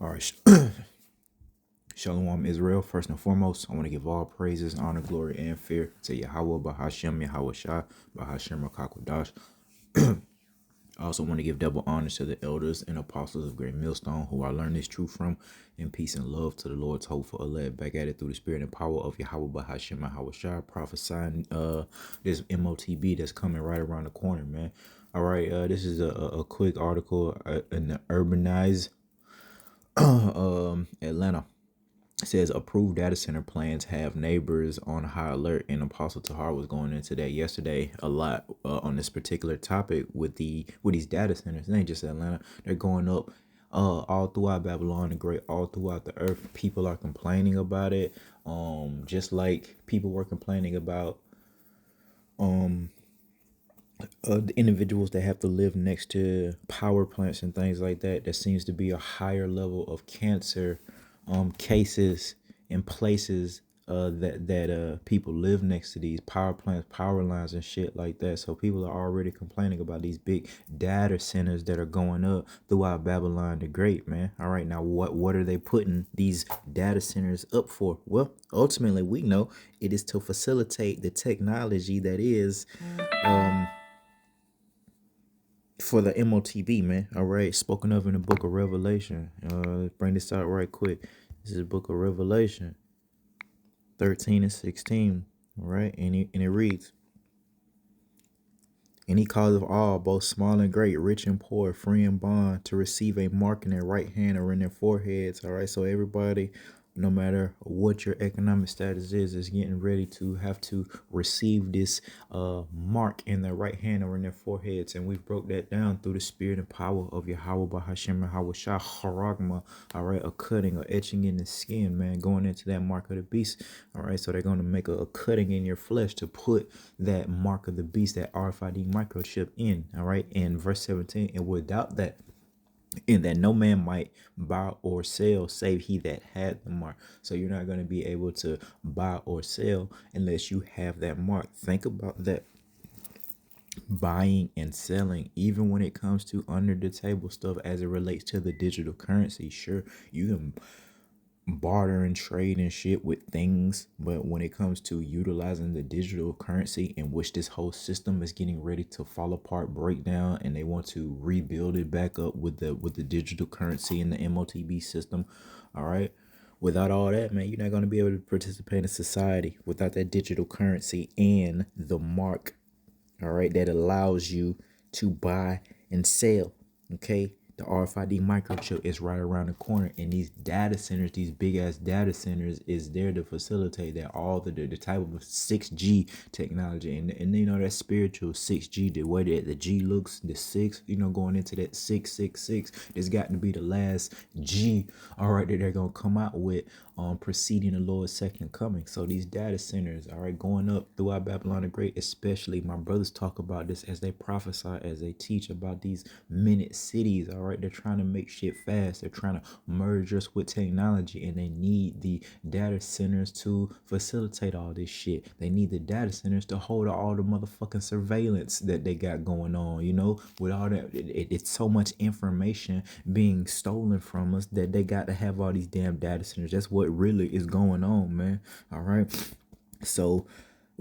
All right. Shalom, Israel. First and foremost, I want to give all praises, honor, glory, and fear to Yahweh, Bahashem, Yahweh Shah, Bahashem, Rakakwadash. I also want to give double honors to the elders and apostles of Great Millstone who I learned this truth from, in peace and love to the Lord's hopeful elect. Back at it through the spirit and power of Yahweh, Bahashem, Yahweh Shah, prophesying this MOTB that's coming right around the corner, man. All right, this is a quick article in the Urbanize Atlanta. It says approved data center plans have neighbors on high alert, and Apostle Tahar was going into that yesterday a lot on this particular topic with these data centers. It ain't just Atlanta; they're going up all throughout Babylon the Great, all throughout the earth. People are complaining about it, just like people were complaining about the individuals that have to live next to power plants and things like that. There seems to be a higher level of cancer cases in places that people live next to these power plants, power lines, and shit like that. So people are already complaining about these big data centers that are going up throughout Babylon the Great, man. All right, now what are they putting these data centers up for? Well, ultimately, we know it is to facilitate the technology that is for the MOTB, man. All right, spoken of in the book of Revelation. Let's bring this out right quick. This is the book of Revelation 13 and 16. All right, and it reads, and he calleth all, both small and great, rich and poor, free and bond, to receive a mark in their right hand or in their foreheads. All right, so everybody, no matter what your economic status is getting ready to have to receive this mark in their right hand or in their foreheads. And we broke that down through the spirit and power of Yahweh Bahashem Yahweh Shah Haragma. All right, a cutting or etching in the skin, man, going into that mark of the beast. All right, so they're going to make a cutting in your flesh to put that mark of the beast, that RFID microchip in. All right, in verse 17, and without that, and that no man might buy or sell save he that had the mark. So you're not going to be able to buy or sell unless you have that mark. Think about that. Buying and selling, even when it comes to under the table stuff as it relates to the digital currency. Sure, you can barter and trade and shit with things, but when it comes to utilizing the digital currency, in which this whole system is getting ready to fall apart, break down, and they want to rebuild it back up with the digital currency and the MOTB system. All right, without all that, man, you're not going to be able to participate in society without that digital currency and the mark, all right, that allows you to buy and sell. Okay, the RFID microchip is right around the corner, and these data centers, these big ass data centers, is there to facilitate that, all the type of 6G technology, and you know that spiritual 6G, the way that the G looks, the 6, you know, going into that 666, there's got to be the last G, all right, that they're gonna come out with preceding the Lord's second coming. So these data centers, all right, going up throughout Babylon the Great, especially my brothers talk about this as they prophesy, as they teach about these minute cities. All right, they're trying to make shit fast. They're trying to merge us with technology, and they need the data centers to facilitate all this shit. They need the data centers to hold all the motherfucking surveillance that they got going on, you know, with all that. It's so much information being stolen from us that they got to have all these damn data centers. That's what really is going on, man. All right, so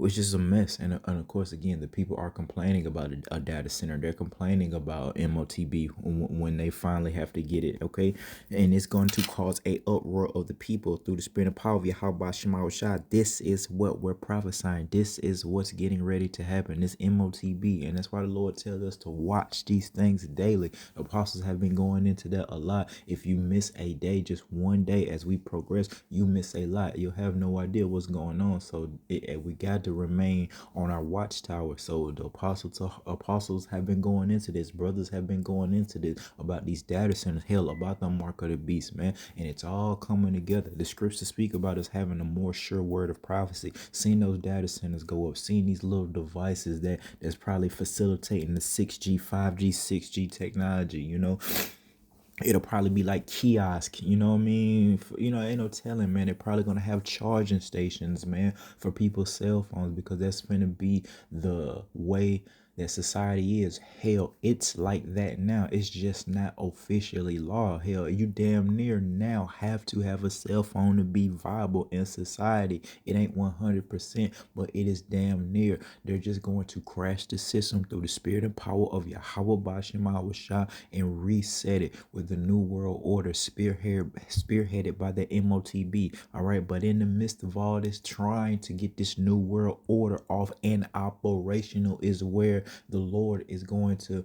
it's just a mess. And of course, again, the people are complaining about a data center. They're complaining about MOTB when they finally have to get it, okay? And it's going to cause a uproar of the people through the spirit and power of Yahweh Shema Shah. This is what we're prophesying. This is what's getting ready to happen, this MOTB. And that's why the Lord tells us to watch these things daily. Apostles have been going into that a lot. If you miss a day, just one day as we progress, you miss a lot. You'll have no idea what's going on. So we got to remain on our watchtower. So the apostles have been going into this, brothers have been going into this about these data centers, hell, about the mark of the beast, man. And it's all coming together. The scriptures speak about us having a more sure word of prophecy, seeing those data centers go up, seeing these little devices that's probably facilitating the 6G, 5G, 6G technology, you know. It'll probably be like kiosk, you know what I mean? You know, ain't no telling, man. They're probably gonna have charging stations, man, for people's cell phones, because that's gonna be the way that society is. Hell, it's like that now. It's just not officially law. Hell, you damn near now have to have a cell phone to be viable in society. It ain't 100%, but it is damn near. They're just going to crash the system through the spirit and power of Yahweh Bashim Shah and reset it with the New World Order spearheaded by the MOTB. All right, but in the midst of all this trying to get this New World Order off and operational is where the Lord is going to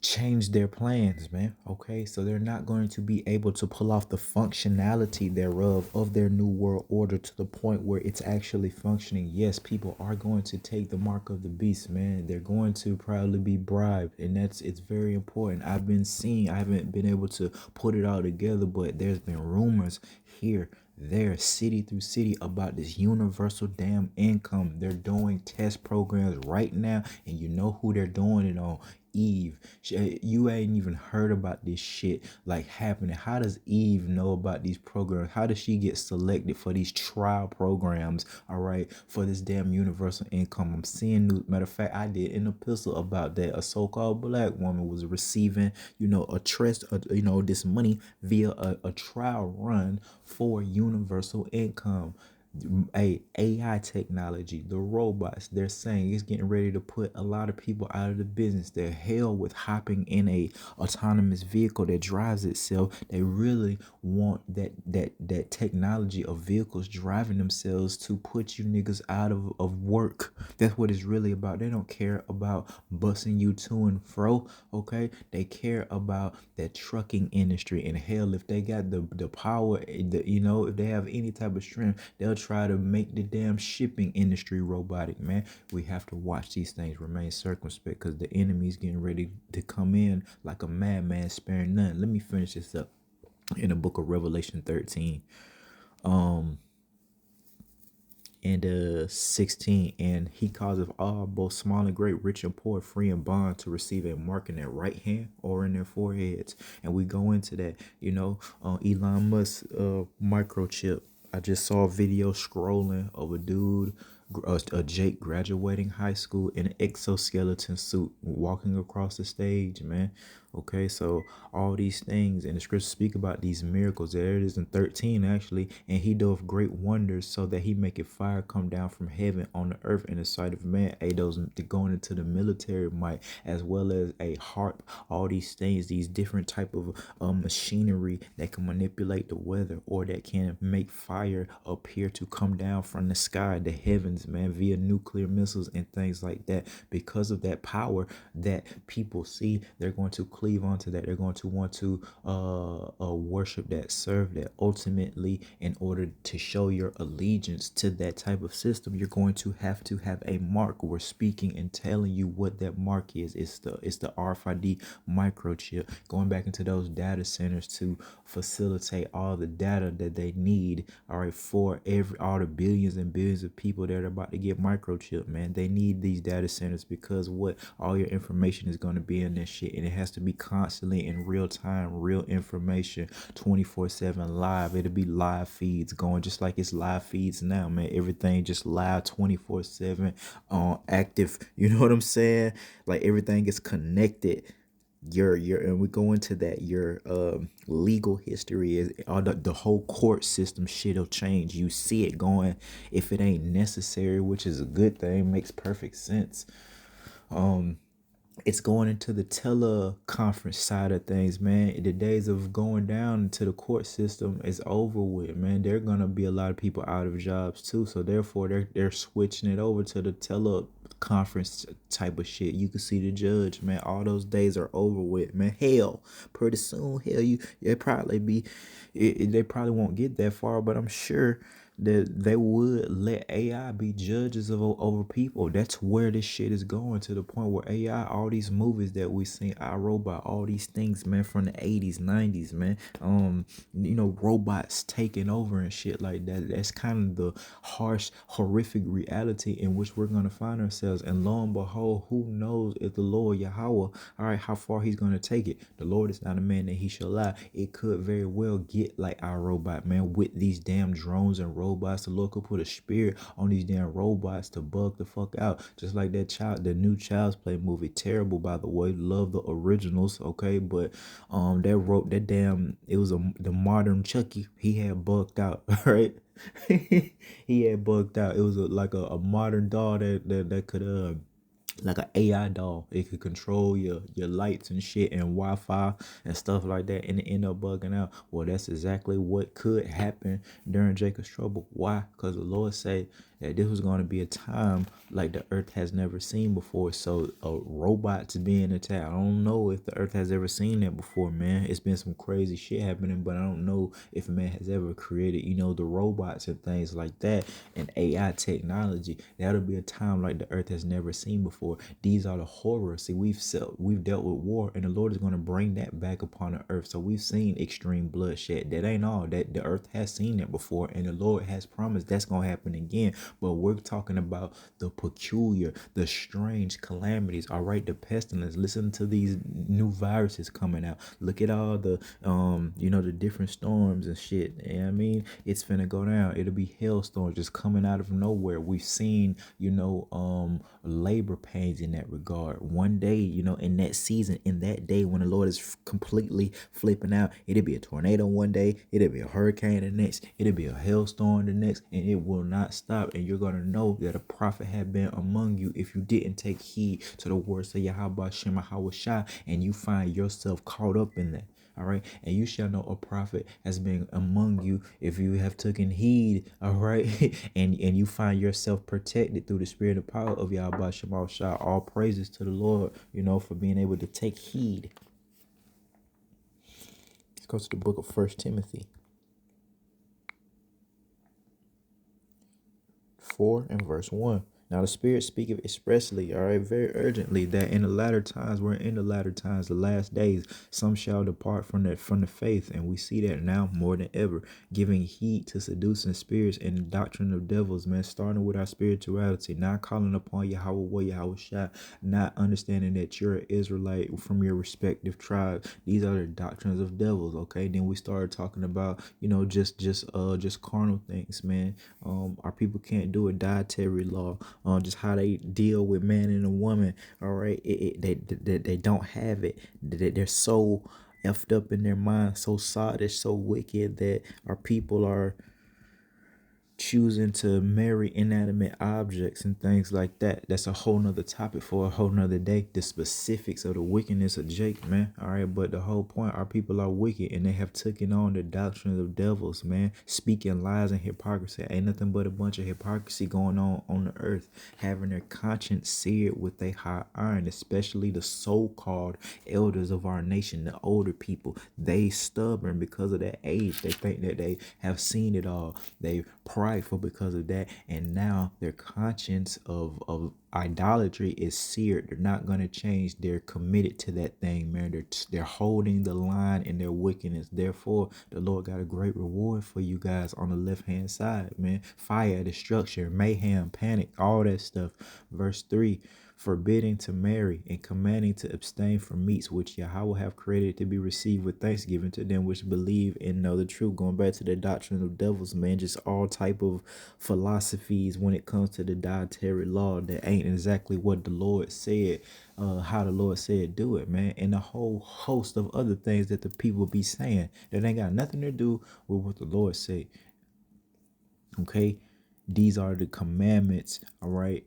change their plans, man. Okay, so they're not going to be able to pull off the functionality thereof of their new world order to the point where it's actually functioning. Yes, people are going to take the mark of the beast, man. They're going to probably be bribed, and it's very important. I haven't been able to put it all together, but there's been rumors here, there, city through city about this universal damn income. They're doing test programs right now, and you know who they're doing it on. Eve. You ain't even heard about this shit like happening. How does Eve know about these programs? How does she get selected for these trial programs? All right, for this damn universal income. I'm seeing news. Matter of fact, I did an epistle about that. A so-called black woman was receiving, this money via a trial run for universal income. AI technology, the robots, they're saying it's getting ready to put a lot of people out of the business. They're hell with hopping in a autonomous vehicle that drives itself. They really want that technology of vehicles driving themselves to put you niggas out of work. That's what it's really about. They don't care about busing you to and fro. Okay, they care about that trucking industry. And hell, if they got the power, if they have any type of strength, they'll try to make the damn shipping industry robotic, man. We have to watch these things, remain circumspect, because the enemy's getting ready to come in like a madman, sparing none. Let me finish this up in the book of Revelation 13. And 16, and he causeth all, both small and great, rich and poor, free and bond, to receive a mark in their right hand or in their foreheads. And we go into that, Elon Musk microchip. I just saw a video scrolling of a dude, a Jake, graduating high school in an exoskeleton suit, walking across the stage, man. Okay, so all these things, and the scriptures speak about these miracles. There it is in 13, actually. And he doeth great wonders, so that he maketh fire come down from heaven on the earth in the sight of man. Those going into the military might, as well as a harp. All these things, these different type of machinery that can manipulate the weather, or that can make fire appear to come down from the sky, the heavens, man, via nuclear missiles and things like that. Because of that power that people see, they're going to cleave onto that. They're going to want to worship that, serve that. Ultimately, in order to show your allegiance to that type of system, you're going to have a mark. We're speaking and telling you what that mark is. It's the RFID microchip, going back into those data centers to facilitate all the data that they need, all right, for all the billions and billions of people that are about to get microchip, man. They need these data centers because all your information is going to be in this shit, and it has to be constantly in real time, real information, 24/7 live. It'll be live feeds going, just like it's live feeds now, man. Everything just live 24/7 on active. You know what I'm saying? Like everything is connected. And we go into that, your legal history is all the whole court system shit'll change. You see it going, if it ain't necessary, which is a good thing, makes perfect sense. It's going into the teleconference side of things, man. The days of going down into the court system is over with, man. There are gonna be a lot of people out of jobs too, so therefore they're switching it over to the teleconference type of shit. You can see the judge, man. All those days are over with, man. Hell, pretty soon, hell, they probably won't get that far, but I'm sure that they would let AI be judges over people. That's where this shit is going, to the point where AI, all these movies that we seen, iRobot, all these things, man, from the 80s, 90s, man. Robots taking over and shit like that. That's kind of the harsh, horrific reality in which we're gonna find ourselves. And lo and behold, who knows if the Lord Yahweh, all right, how far he's gonna take it. The Lord is not a man that he shall lie. It could very well get like iRobot, man, with these damn drones and robots robots. The Lord could put a spirit on these damn robots to bug the fuck out. Just like the new Child's Play movie. Terrible, by the way. Love the originals, okay? But that damn, it was the modern Chucky. He had bugged out, right? He had bugged out. It was like a modern doll that could like an AI doll. It could control your lights and shit and Wi-Fi and stuff like that, and it end up bugging out. Well, that's exactly what could happen during Jacob's trouble. Why? Because the Lord said that this was going to be a time like the earth has never seen before. So robots being attacked. I don't know if the earth has ever seen that before, man. It's been some crazy shit happening, but I don't know if man has ever created, the robots and things like that and AI technology. That'll be a time like the earth has never seen before. These are the horrors. See, we've dealt with war, and the Lord is going to bring that back upon the earth. So we've seen extreme bloodshed. That ain't all. That the earth has seen that before, and the Lord has promised that's going to happen again. But we're talking about the peculiar, the strange calamities. All right, the pestilence. Listen to these new viruses coming out. Look at all the the different storms and shit. And I mean, it's finna go down. It'll be hailstorms just coming out of nowhere. We've seen, labor pains in that regard. One day, in that season, in that day when the Lord is completely flipping out, it'll be a tornado one day, it'll be a hurricane the next, it'll be a hailstorm the next, and it will not stop. And you're gonna know that a prophet had been among you if you didn't take heed to the words of Yahweh Shema Hawashai, and you find yourself caught up in that. All right, and you shall know a prophet has been among you if you have taken heed. All right, and you find yourself protected through the spirit and power of Yahweh Shema Shah. All praises to the Lord, for being able to take heed. Let's go to the book of First Timothy 4 and verse 1. Now the Spirit speaketh expressly, all right, very urgently, that in the latter times, the last days, some shall depart from the faith, and we see that now more than ever, giving heed to seducing spirits and the doctrine of devils, man, starting with our spirituality, not calling upon Yahweh Shah, not understanding that you're an Israelite from your respective tribe. These are the doctrines of devils, okay? Then we started talking about, just carnal things, man. Our people can't do a dietary law. Just how they deal with man and a woman. All right, they don't have it. They're so effed up in their mind, so sadish, so wicked that our people are choosing to marry inanimate objects and things like that. That's a whole nother topic for a whole nother day. The specifics of the wickedness of Jake, man. All right, but the whole point, our people are wicked and they have taken on the doctrines of devils, man. Speaking lies and hypocrisy. Ain't nothing but a bunch of hypocrisy going on the earth. Having their conscience seared with a hot iron, especially the so-called elders of our nation, the older people. They stubborn because of that age. They think that they have seen it all. They prideful because of that, and now their conscience of idolatry is seared. They're not going to change. They're committed to that thing, man. They're holding the line in their wickedness. Therefore, the Lord got a great reward for you guys on the left hand side, man. Fire, destruction, mayhem, panic, all that stuff. Verse 3, forbidding to marry and commanding to abstain from meats which Yahweh have created to be received with thanksgiving to them which believe and know the truth. Going back to the doctrine of devils, man, just all type of philosophies when it comes to the dietary law that ain't exactly what the Lord said, how the Lord said do it, man, and a whole host of other things that the people be saying that ain't got nothing to do with what the Lord said. Okay, these are the commandments, all right,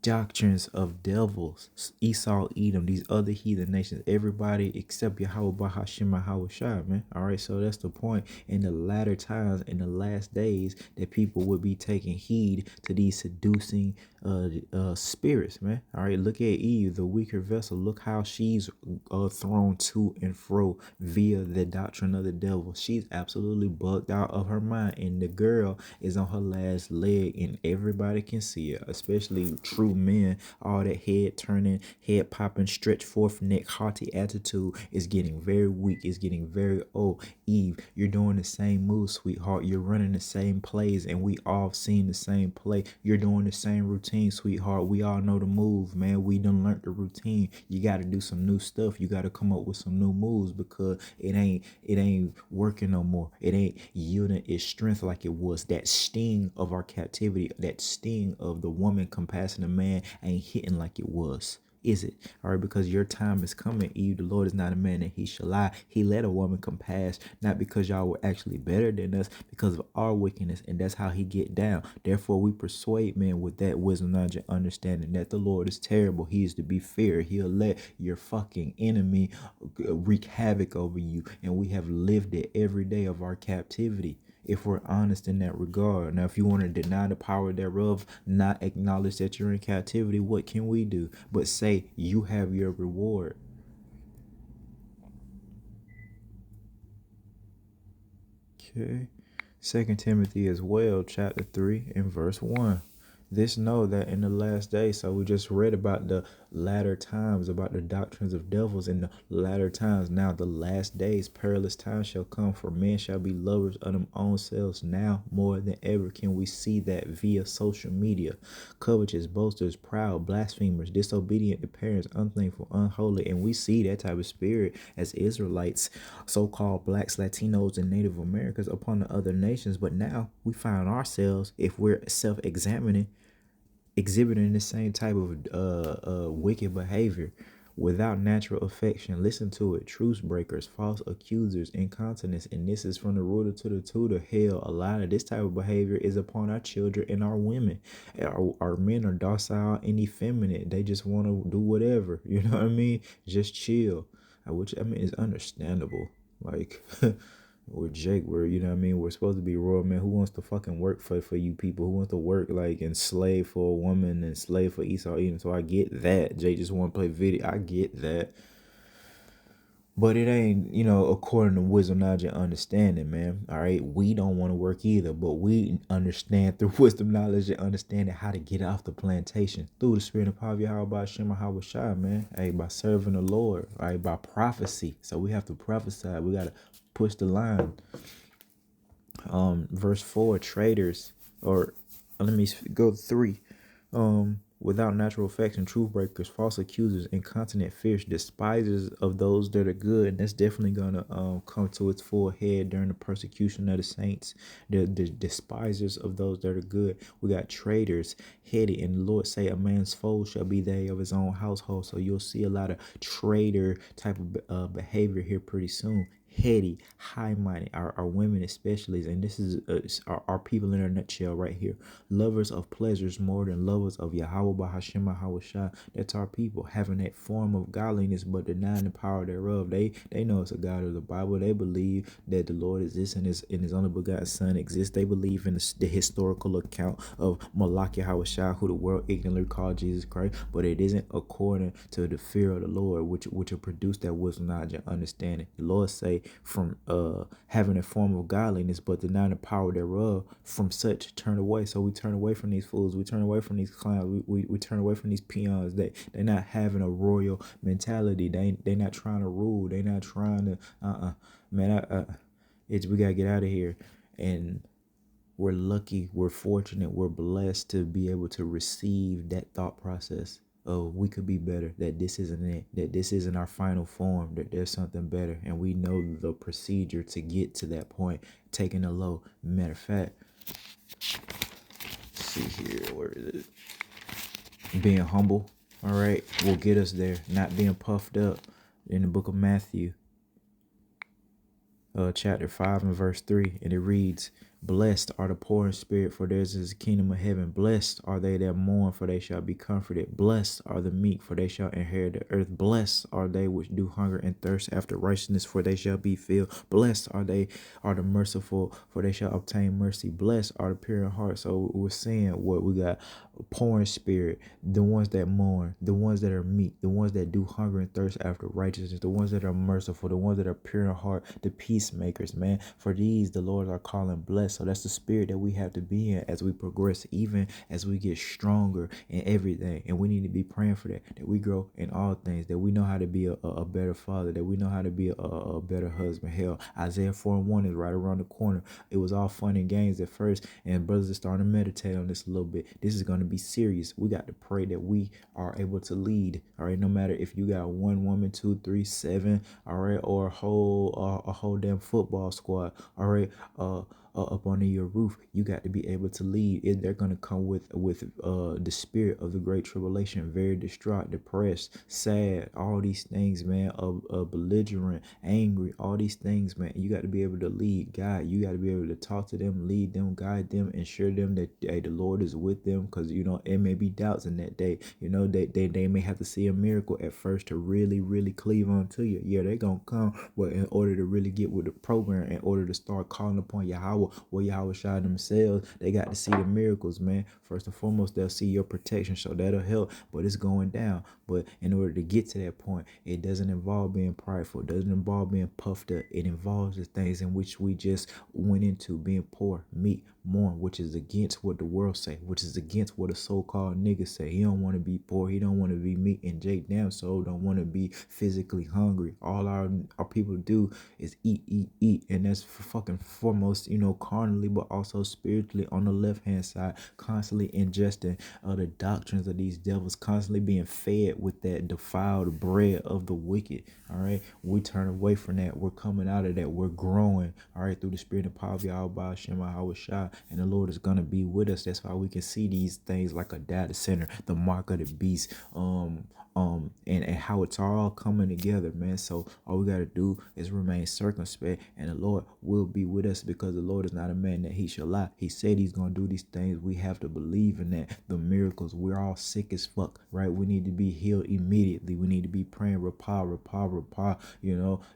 doctrines of devils, Esau, Edom, these other heathen nations, everybody except Yahweh Bahashim Hawashai, man. All right, so that's the point. In the latter times, in the last days, that people would be taking heed to these seducing spirits, man. All right, look at Eve, the weaker vessel. Look how she's thrown to and fro via the doctrine of the devil. She's absolutely bugged out of her mind, and the girl is on her last leg, and everybody can see it, especially true true men. All that head turning, head popping, stretch forth neck, haughty attitude is getting very weak. It's getting very old. Eve, you're doing the same moves, sweetheart. You're running the same plays, and we all seen the same play. You're doing the same routine, sweetheart. We all know the move, man. We done learned the routine. You got to do some new stuff. You got to come up with some new moves because it ain't working no more. It ain't yielding its strength like it was. That sting of our captivity, that sting of the woman compassing a man ain't hitting like it was. Is it? All right, because your time is coming, Eve. The Lord is not a man that he shall lie. He let a woman come past, not because y'all were actually better than us, because of our wickedness, and that's how he get down. Therefore, we persuade men with that wisdom, knowledge, and understanding that the Lord is terrible. He is to be feared. He'll let your fucking enemy wreak havoc over you, and we have lived it every day of our captivity, if we're honest in that regard. Now, if you want to deny the power thereof, not acknowledge that you're in captivity, what can we do but say you have your reward? Okay. Second Timothy as well, chapter 3 and verse 1. This know that in the last days, so we just read about the latter times, about the doctrines of devils in the latter times. Now the last days, perilous times shall come, for men shall be lovers of them own selves. Now more than ever can we see that via social media. Covetous, boasters, proud, blasphemers, disobedient to parents, unthankful, unholy. And we see that type of spirit as Israelites, so-called blacks, Latinos, and Native Americans upon the other nations. But now we find ourselves, if we're self-examining, exhibiting the same type of wicked behavior without natural affection. Listen to it. Truce breakers, false accusers, incontinence. And this is from the rooter to the tutor. Hell, a lot of this type of behavior is upon our children and our women. Our men are docile and effeminate. They just want to do whatever. You know what I mean? Just chill. Which, I mean, is understandable. Like, with Jake, where, you know what I mean, we're supposed to be royal men. Who wants to fucking work for you people? Who wants to work like and slave for a woman and slave for Esau Edom? So I get that. Jake just want to play video. I get that. But it ain't, according to wisdom, knowledge, and understanding, man. All right. We don't want to work either, but we understand through wisdom, knowledge, and understanding how to get off the plantation through the spirit of power of Yahweh Shema Hawashai, man. Hey, by serving the Lord, all right, by prophecy. So we have to prophesy. We got to push the line. Verse 4, traitors, or let me go 3. Without natural affection, truth breakers, false accusers, incontinent, fierce, despisers of those that are good. And that's definitely gonna come to its full head during the persecution of the saints. The despisers of those that are good. We got traitors, heady, and the Lord say a man's foe shall be they of his own household. So you'll see a lot of traitor type of behavior here pretty soon. Heady, high-minded, our women especially, and this is our people in a nutshell right here. Lovers of pleasures more than lovers of Yahweh Bahashema Hawashai. That's our people, having that form of godliness but denying the power thereof. They know it's a God of the Bible. They believe that the Lord exists and his only begotten Son exists. They believe in the historical account of Malachi Hawashai, who the world ignorantly called Jesus Christ, but it isn't according to the fear of the Lord, which will produce that wisdom, knowledge, and understanding. The Lord say, from having a form of godliness but denying the power thereof, from such turn away. So we turn away from these fools. We turn away from these clowns. We turn away from these peons. They're not having a royal mentality. They not trying to rule. They not trying to man. We gotta get out of here. And we're lucky, we're fortunate, we're blessed to be able to receive that thought process of we could be better, that this isn't it, that this isn't our final form, that there's something better, and we know the procedure to get to that point, taking a low. Matter of fact, let's see here, where is it? Being humble, all right, will get us there. Not being puffed up. In the book of Matthew, chapter 5 and verse 3, and it reads, blessed are the poor in spirit, for theirs is the kingdom of heaven. Blessed are they that mourn, for they shall be comforted. Blessed are the meek, for they shall inherit the earth. Blessed are they which do hunger and thirst after righteousness, for they shall be filled. Blessed are the merciful, for they shall obtain mercy. Blessed are the pure in heart. So we're saying what we got: poor in spirit, the ones that mourn, the ones that are meek, the ones that do hunger and thirst after righteousness, the ones that are merciful, the ones that are pure in heart, the peacemakers, man. For these the Lord are calling blessed. So that's the spirit that we have to be in as we progress, even as we get stronger in everything. And we need to be praying for that we grow in all things, that we know how to be a better father, that we know how to be a better husband. Hell, Isaiah 4:1 is right around the corner. It was all fun and games at first, and brothers are starting to meditate on this a little bit. This is going to be serious. We got to pray that we are able to lead. All right, no matter if you got one woman, two, three, seven, all right, or a whole damn football squad. All right, up under your roof, you got to be able to lead. They're gonna come with the spirit of the great tribulation, very distraught, depressed, sad, all these things, man, belligerent, angry, all these things, man. You got to be able to lead, guide. You got to be able to talk to them, lead them, guide them, ensure them that hey, the Lord is with them, because it may be doubts in that day. They may have to see a miracle at first to really cleave on to you. Yeah, they're gonna come, but in order to really get with the program, in order to start calling upon Yahweh or Yahweh Shai themselves, they got to see the miracles, man. First and foremost, they'll see your protection, so that'll help. But it's going down. But in order to get to that point, it doesn't involve being prideful. It doesn't involve being puffed up. It involves the things in which we just went into, being poor, meek, mourn, which is against what the world say, which is against what a so-called nigga say. He don't want to be poor. He don't want to be meek, and Jake damn soul don't want to be physically hungry. All our people do is eat, and that's fucking foremost, carnally, but also spiritually on the left hand side, constantly ingesting the doctrines of these devils, constantly being fed with that defiled bread of the wicked. All right, we turn away from that. We're coming out of that. We're growing. All right, through the spirit and power of Yahweh Shema Hawashah, and the Lord is gonna be with us. That's why we can see these things like a data center, the mark of the beast, and how it's all coming together, man. So all we gotta do is remain circumspect, and the Lord will be with us, because the Lord is not a man that he shall lie. He said he's gonna do these things. We have to believe in that. The miracles, we're all sick as fuck, right? We need to be healed immediately. We need to be praying Rapah,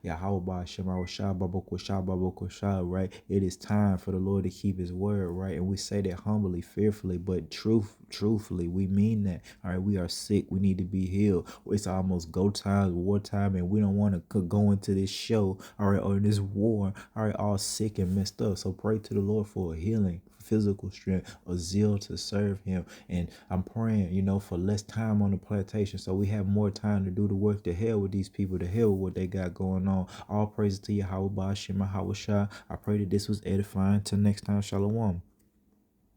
Yahweh Shema Shah Baboko Shah, right? It is time for the Lord to keep his word, right? And we say that humbly, fearfully, but truthfully, we mean that. All right, we are sick. We need to be healed. It's almost go time, war time, and we don't want to go into this show, all right, or this war, all right, all sick and messed up. So pray to the Lord for a healing, physical strength, a zeal to serve him. And I'm praying, for less time on the plantation, so we have more time to do the work. To hell with these people, to hell with what they got going on. All praises to Yahweh Shema Hawashah. I pray that this was edifying. Till next time, shalom.